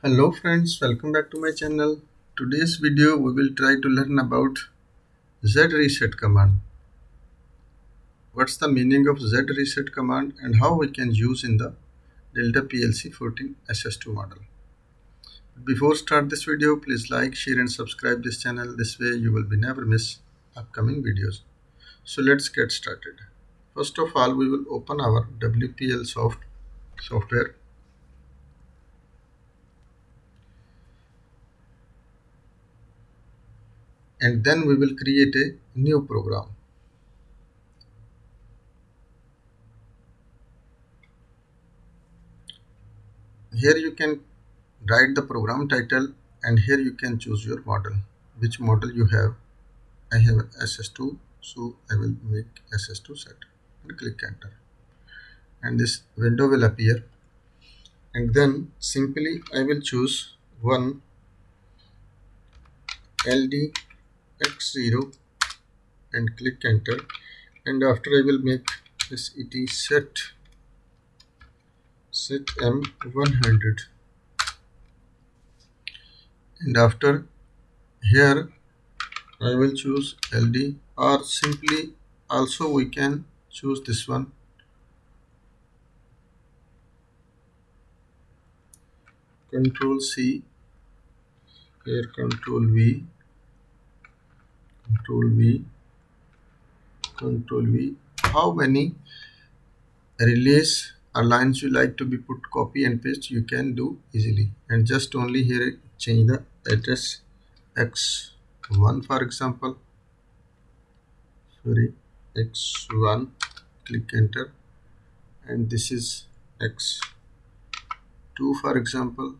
Hello friends, welcome back to my channel. Today's video we will try to learn about ZReset command. What's the meaning of ZReset command and how we can use in the Delta PLC 14 SS2 model. Before start this video, please like, share and subscribe this channel. This way you will be never miss upcoming videos. So let's get started. First of all, we will open our WPLSoft software. And then we will create a new program. Here you can write the program title and here you can choose your model, which model you have. I have SS2, so I will make SS2 set and click enter, and this window will appear, and then simply I will choose one LDX0 and click enter, and after I will make this set M100, and after here I will choose LD, or simply also we can choose this one, Control C, here Control V, Control V, Control V. How many relays or lines you like to be put, copy and paste, you can do easily, and just only here change the address X1 for example, X1, click enter, and this is X2 for example,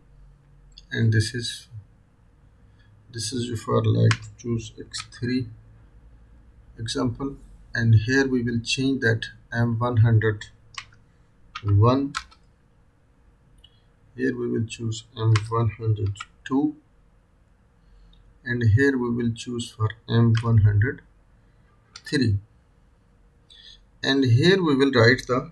and this is for like choose X3 example, and here we will change that M101, here we will choose M102, and here we will choose for M103, and here we will write the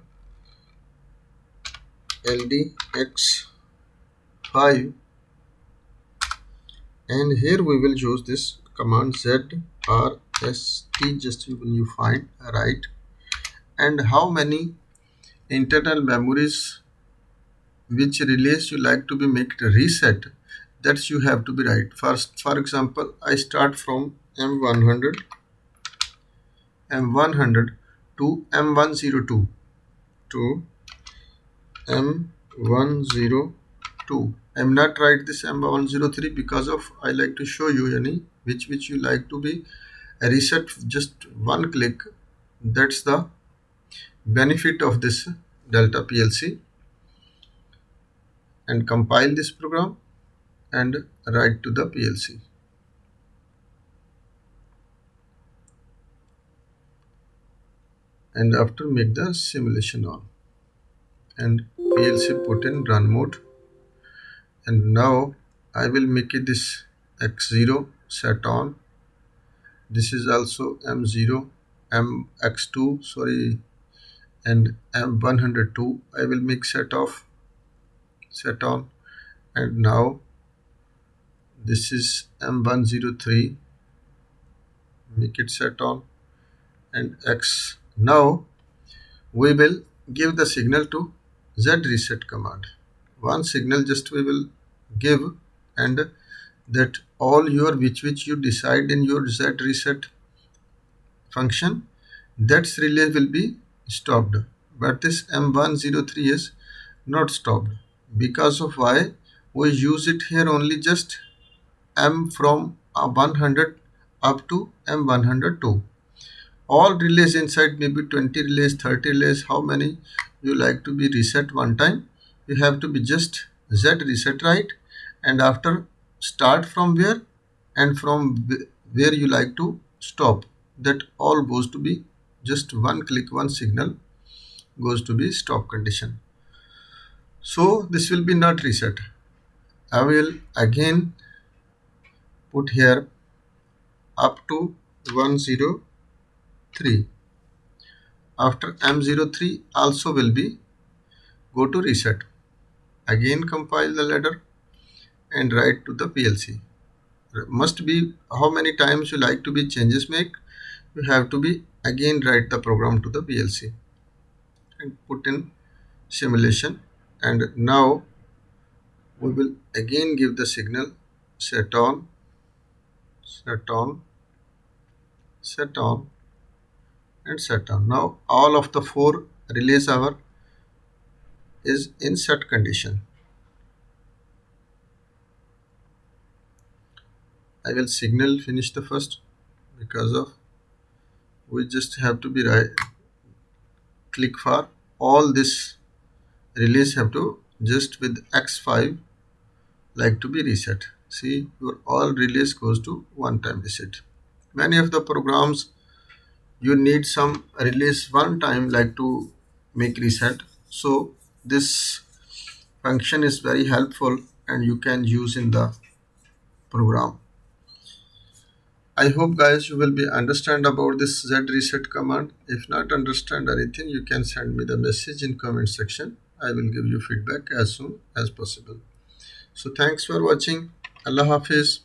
LDX5, and here we will choose this command ZRST, just when you find right, and how many internal memories, which relays you like to be make reset, that you have to be right. First, for example, I start from M100 to M102 to M102. I'm not write this M103 because of I like to show you any which you like to be reset just one click. That's the benefit of this Delta PLC. And compile this program and write to the PLC. And after make the simulation on, and PLC put in run mode, and now I will make it this X0 set on, this is also M0, MX2 sorry, and M102 I will make set on, and now this is M103, make it set on, and X. Now we will give the signal to ZReset command. One signal just we will give, and that all your which you decide in your ZReset function, that relay will be stopped, but this M103 is not stopped. Because of why? We use it here only just M from 100 up to M102. All relays inside, maybe 20 relays, 30 relays, how many you like to be reset one time, you have to be just ZReset right, and after start from where and from where you like to stop, that all goes to be just one click, one signal goes to be stop condition. So this will be not reset. I will again put here up to 103. After M03 also will be go to reset. Again compile the ladder, and write to the PLC. Must be how many times you like to be changes make, you have to be again write the program to the PLC and put in simulation. And now we will again give the signal set on, set on, set on, and set on. Now all of the four relays are is in set condition. I will signal finish the first because of we just have to be right click for all this relays have to just with X5 like to be reset. See your all relays goes to one time reset. Many of the programs you need some relays one time like to make reset. So this function is very helpful and you can use in the program. I hope guys you will be understand about this Z reset command. If not understand anything, you can send me the message in comment section. I will give you feedback as soon as possible. So thanks for watching. Allah Hafiz.